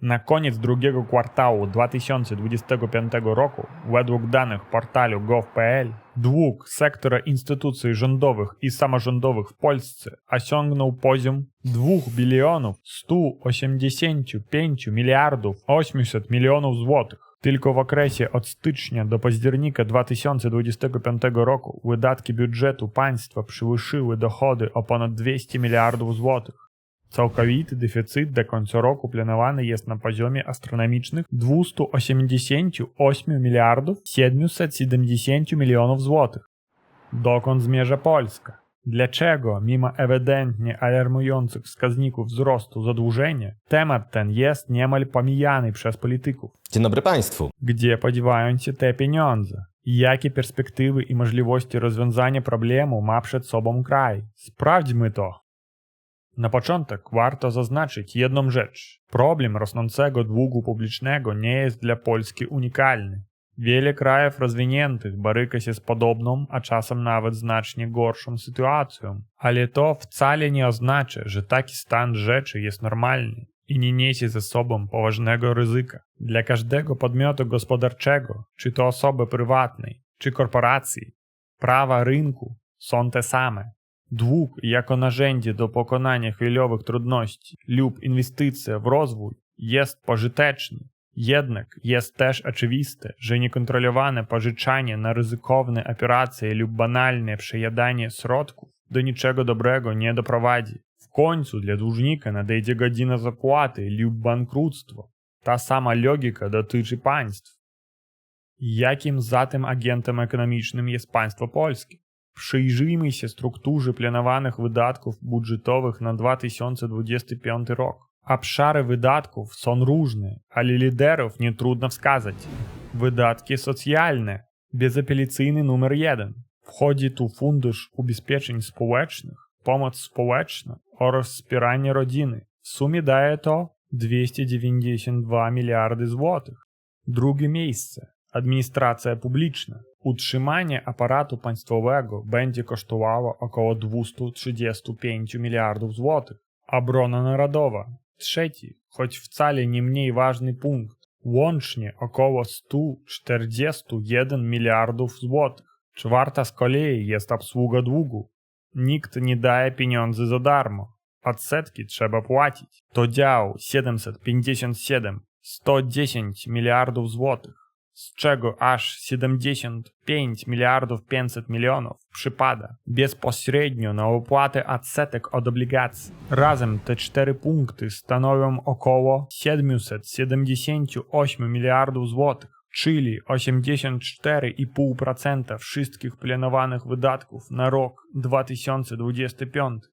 Na koniec drugiego kwartału 2025 roku, według danych portalu gov.pl, dług sektora instytucji rządowych i samorządowych w Polsce osiągnął poziom 2 bilionów 185 miliardów 800 milionów złotych. Tylko w okresie od stycznia do października 2025 roku wydatki budżetu państwa przewyższyły dochody o ponad 200 miliardów złotych. Całkowity deficyt do końca roku planowany jest na poziomie astronomicznych 288 miliardów 770 milionów złotych. Dokąd zmierza Polska? Dlaczego, mimo ewidentnie alarmujących wskaźników wzrostu zadłużenia, temat ten jest niemal pomijany przez polityków? Dzień dobry Państwu. Gdzie podziewają się te pieniądze? Jakie perspektywy i możliwości rozwiązania problemu ma przed sobą kraj? Sprawdźmy to. Na początek warto zaznaczyć jedną rzecz. Problem rosnącego długu publicznego nie jest dla Polski unikalny. Wiele krajów rozwiniętych boryka się z podobną, a czasem nawet znacznie gorszą sytuacją. Ale to wcale nie oznacza, że taki stan rzeczy jest normalny i nie niesie ze sobą poważnego ryzyka. Dla każdego podmiotu gospodarczego, czy to osoby prywatnej, czy korporacji, prawa rynku są te same. Dług jako narzędzie do pokonania chwilowych trudności lub inwestycja w rozwój jest pożyteczny. Jednak jest też oczywiste, że niekontrolowane pożyczanie na ryzykowne operacje lub banalne przejadanie środków do niczego dobrego nie doprowadzi. W końcu dla dłużnika nadejdzie godzina zapłaty lub bankructwo. Ta sama logika dotyczy państw. Jakim zatem agentem ekonomicznym jest państwo polskie? Przyjrzyjmy się strukturze planowanych wydatków budżetowych na 2025 rok. Obszary wydatków są różne, ale liderów nie trudno wskazać. Wydatki socjalne. Bezapelacyjny numer 1. Wchodzi tu Fundusz Ubezpieczeń Społecznych, pomoc społeczna oraz wspieranie rodziny. W sumie daje to 292 miliardy złotych. Drugie miejsce. Administracja publiczna. Utrzymanie aparatu państwowego będzie kosztowało około 235 miliardów złotych. Obrona narodowa. Trzeci, choć wcale nie mniej ważny punkt. Łącznie około 141 miliardów złotych. Czwarta z kolei jest obsługa długu. Nikt nie daje pieniędzy za darmo. Odsetki trzeba płacić. To dział 757, 110 miliardów złotych. Z czego aż 75 miliardów 500 milionów przypada bezpośrednio na opłatę odsetek od obligacji. Razem te 4 punkty stanowią około 778 miliardów złotych, czyli 84,5% wszystkich planowanych wydatków na rok 2025.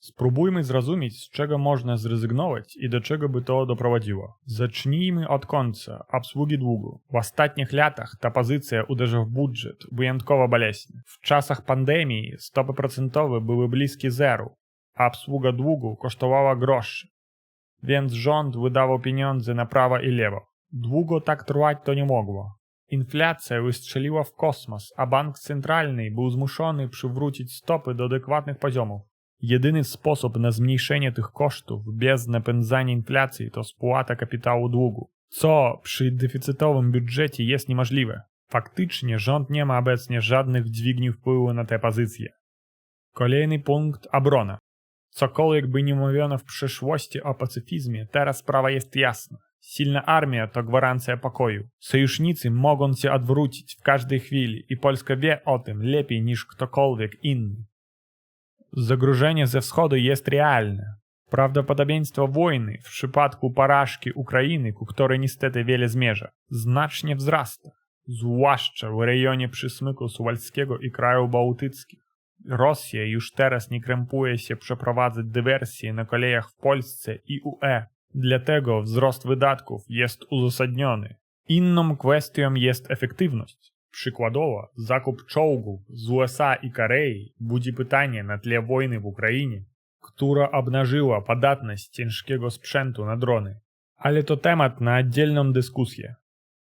Spróbujmy zrozumieć, z czego można zrezygnować i do czego by to doprowadziło. Zacznijmy od końca obsługi długu. W ostatnich latach ta pozycja uderza w budżet wyjątkowo boleśnie. W czasach pandemii stopy procentowe były bliskie zeru, a obsługa długu kosztowała groszy. Więc rząd wydawał pieniądze na prawo i lewo. Długo tak trwać to nie mogło. Inflacja wystrzeliła w kosmos, a bank centralny był zmuszony przywrócić stopy do adekwatnych poziomów. Jedyny sposób na zmniejszenie tych kosztów bez napędzania inflacji to spłata kapitału długu, co przy deficytowym budżecie jest niemożliwe. Faktycznie rząd nie ma obecnie żadnych dźwigni wpływu na tę pozycję. Kolejny punkt – obrona. Cokolwiek by nie mówiono w przeszłości o pacyfizmie, teraz sprawa jest jasna. Silna armia to gwarancja pokoju. Sojusznicy mogą się odwrócić w każdej chwili i Polska wie o tym lepiej niż ktokolwiek inny. Zagrożenie ze wschodu jest realne. Prawdopodobieństwo wojny w przypadku porażki Ukrainy, ku której niestety wiele zmierza, znacznie wzrasta, zwłaszcza w rejonie przysmyku suwalskiego i krajów bałtyckich. Rosja już teraz nie krępuje się przeprowadzać dywersje na kolejach w Polsce i UE, dlatego wzrost wydatków jest uzasadniony. Inną kwestią jest efektywność. Przykładowo, zakup czołgów z USA i Korei budzi pytanie na tle wojny w Ukrainie, która obnażyła podatność ciężkiego sprzętu na drony. Ale to temat na oddzielną dyskusję.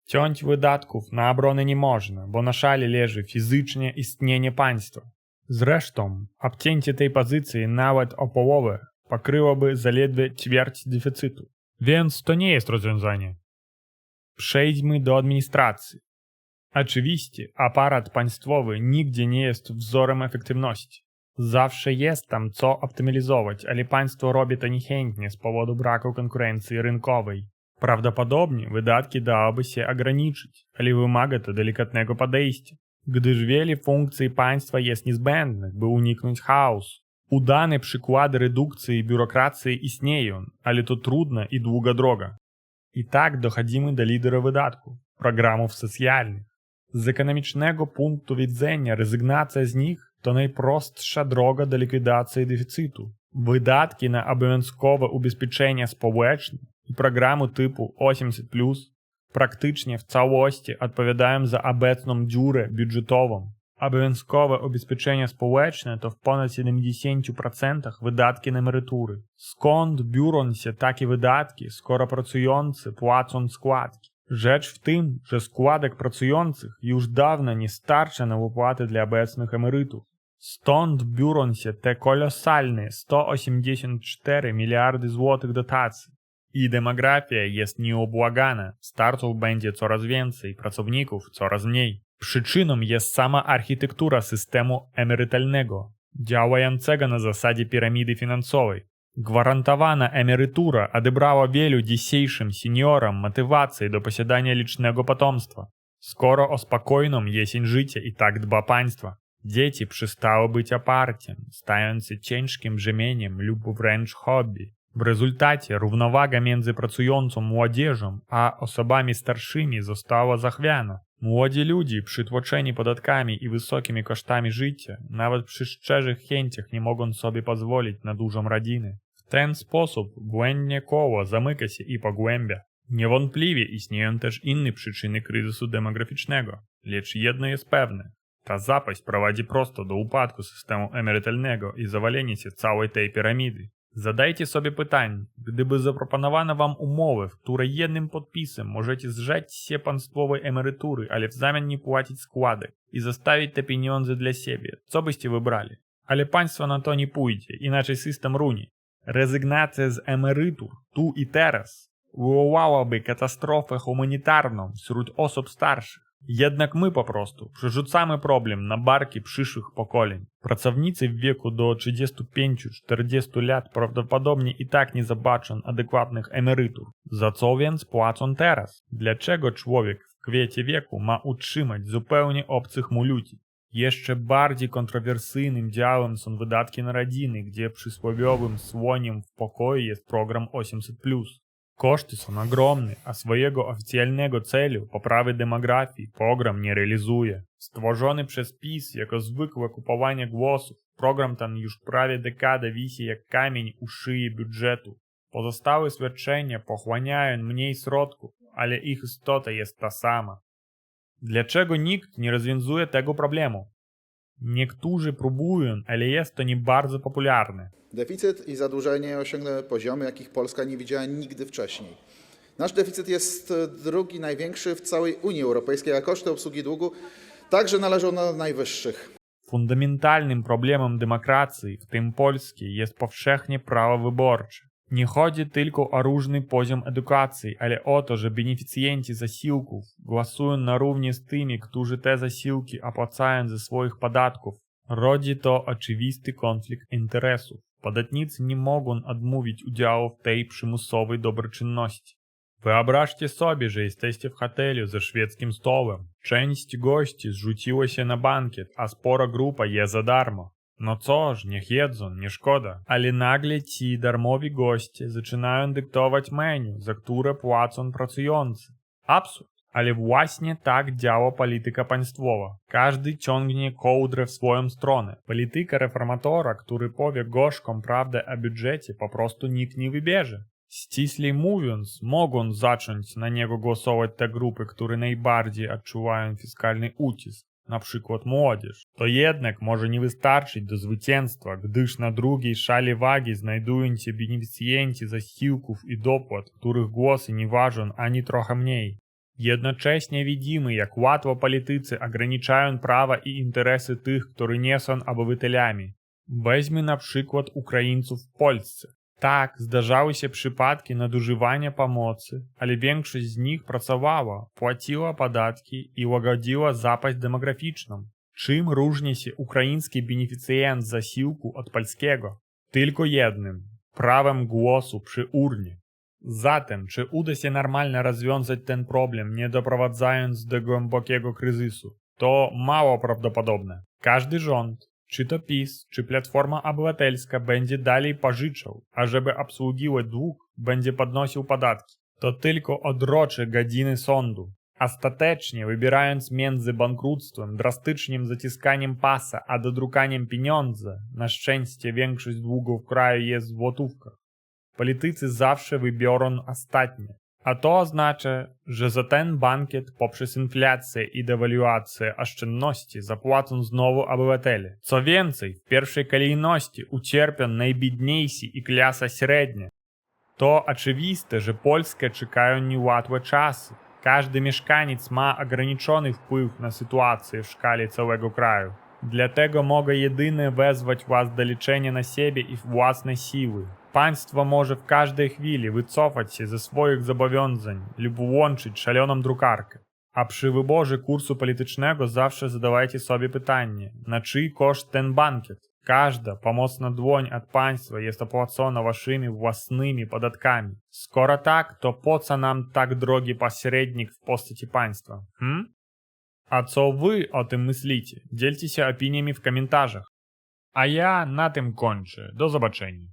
Ciąć wydatków na obronę nie można, bo na szali leży fizycznie istnienie państwa. Zresztą, obcięcie tej pozycji nawet o połowę pokryłoby zaledwie ćwierć deficytu. Więc to nie jest rozwiązanie. Przejdźmy do administracji. Oczywiście, aparat państwowy nigdzie nie jest wzorem efektywności. Zawsze jest tam co optymalizować, ale państwo robi to niechętnie z powodu braku konkurencji rynkowej. Prawdopodobnie wydatki dałoby się ograniczyć, ale wymaga to delikatnego podejścia, gdyż wiele funkcji państwa jest niezbędnych, by uniknąć chaosu. Udane przykłady redukcji biurokracji istnieją, ale to trudna i długa droga. I tak dochodzimy do lidera wydatków, programów socjalnych. Z ekonomicznego punktu widzenia rezygnacja z nich to najprostsza droga do likwidacji deficytu. Wydatki na obowiązkowe ubezpieczenia społeczne i programy typu 800+, praktycznie w całości odpowiadają za obecną dziurę budżetową. Obowiązkowe ubezpieczenia społeczne to w ponad 70% wydatki na emerytury. Skąd biorą się takie wydatki, skoro pracujący płacą składki? Rzecz w tym, że składek pracujących już dawno nie starcza na wypłaty dla obecnych emerytów. Stąd biorą się te kolosalne 184 miliardy złotych dotacji. I demografia jest nieubłagana. Starców będzie coraz więcej, pracowników coraz mniej. Przyczyną jest sama architektura systemu emerytalnego, działającego na zasadzie piramidy finansowej. Gwarantowana emerytura odebrała wielu dzisiejszym seniorom motywację do posiadania licznego potomstwa. Skoro o spokojną jesień życia i tak dba państwo, dzieci przestały być oparciem, stając się ciężkim brzemieniem lub wręcz hobby. W rezultacie równowaga między pracującą młodzieżą a osobami starszymi została zachwiana. Młodzi ludzie, przytłoczeni podatkami i wysokimi kosztami życia, nawet przy szczerych chęciach nie mogą sobie pozwolić na dużą rodzinę. W ten sposób błędnie koło zamyka się i pogłębia. Niewątpliwie istnieją też inne przyczyny kryzysu demograficznego, lecz jedno jest pewne. Ta zapaść prowadzi prosto do upadku systemu emerytalnego i zawalenia się całej tej piramidy. Zadajcie sobie pytanie, gdyby zaproponowano wam umowę, w której jednym podpisem możecie zrzec się państwowej emerytury, ale w zamian nie płacić składek i zostawić te pieniądze dla siebie, co byście wybrali? Ale państwo na to nie pójdzie, inaczej system runie. Rezygnacja z emerytur tu i teraz wywołałaby katastrofę humanitarną wśród osób starszych. Jednak my po prostu przerzucamy problem na barki przyszłych pokoleń. Pracownicy w wieku do 35-40 lat prawdopodobnie i tak nie zobaczą adekwatnych emerytur. Za co więc płacą teraz? Dlaczego człowiek w kwiecie wieku ma utrzymać zupełnie obcych mu ludzi? Jeszcze bardziej kontrowersyjnym działem są wydatki na rodziny, gdzie przysłowiowym słoniem w pokoju jest program 800+. Koszty są ogromne, a swojego oficjalnego celu, poprawy demografii, program nie realizuje. Stworzony przez PiS jako zwykłe kupowanie głosów, program ten już prawie dekadę wisi jak kamień u szyi budżetu. Pozostałe świadczenia pochłaniają mniej środków, ale ich istota jest ta sama. Dlaczego nikt nie rozwiązuje tego problemu? Niektórzy próbują, ale jest to nie bardzo popularne. Deficyt i zadłużenie osiągnęły poziomy, jakich Polska nie widziała nigdy wcześniej. Nasz deficyt jest drugi największy w całej Unii Europejskiej, a koszty obsługi długu także należą do najwyższych. Fundamentalnym problemem demokracji, w tym polskiej, jest powszechnie prawo wyborcze. Nie chodzi tylko o różny poziom edukacji, ale o to, że beneficjenci zasiłków głosują na równi z tymi, którzy te zasiłki opłacają ze swoich podatków. Rodzi to oczywisty konflikt interesów. Podatnicy nie mogą odmówić udziału w tej przymusowej dobroczynności. Wyobraźcie sobie, że jesteście w hotelu ze szwedzkim stołem. Część gości zrzuciła się na bankiet, a spora grupa je za darmo. No cóż, niech jedzą, nie szkoda. Ale nagle ci darmowi goście zaczynają dyktować menu, za które płacą pracujący. Absurd. Ale właśnie tak działa polityka państwowa. Każdy ciągnie kołdrę w swoją stronę. Polityka reformatora, który powie gorzką prawdę o budżecie, po prostu nikt nie wybierze. Ściślej mówiąc, mogą zacząć na niego głosować te grupy, które najbardziej odczuwają fiskalny ucisk, na przykład młodzież. To jednak może nie wystarczyć do zwycięstwa, gdyż na drugiej szali wagi znajdują się beneficjenci zasiłków i dopłat, których głosy nie ważą ani trochę mniej. Jednocześnie widzimy, jak łatwo politycy ograniczają prawa i interesy tych, którzy nie są obywatelami. Weźmy na przykład Ukraińców w Polsce. Tak, zdarzały się przypadki nadużywania pomocy, ale większość z nich pracowała, płaciła podatki i łagodziła zapaść demograficzną. Czym różni się ukraiński beneficjent zasiłku od polskiego? Tylko jednym – prawem głosu przy urnie. Zatem, czy uda się normalnie rozwiązać ten problem, nie doprowadzając do głębokiego kryzysu? To mało prawdopodobne. Każdy rząd, czy to PiS, czy Platforma Obywatelska będzie dalej pożyczał, a żeby obsługiwać dług, będzie podnosił podatki. To tylko odroczy godziny sądu. Ostatecznie, wybierając między bankructwem, drastycznym zaciskaniem pasa, a dodrukaniem pieniądze, na szczęście większość długów w kraju jest w złotówkach, politycy zawsze wybiorą ostatnie. A to oznacza, że za ten bankiet poprzez inflację i dewaluację oszczędności zapłacą znowu obywatele. Co więcej, w pierwszej kolejności ucierpią najbiedniejsi i klasa średnia. To oczywiste, że Polskę czekają niełatwe czasy. Każdy mieszkaniec ma ograniczony wpływ na sytuację w skali całego kraju. Dlatego mogę jedynie wezwać was do liczenia na siebie i własne siły. Państwo może w każdej chwili wycofać się ze swoich zobowiązań lub włączyć szaloną drukarkę. A przy wyborze kursu politycznego zawsze zadawajcie sobie pytanie, na czyj koszt ten bankiet? Każda pomocna dłoń od państwa jest opłacona waszymi własnymi podatkami. Skoro tak, to po co nam tak drogi pośrednik w postaci państwa? A co wy o tym myślicie? Dzielcie się opiniami w komentarzach. A ja na tym kończę. Do zobaczenia.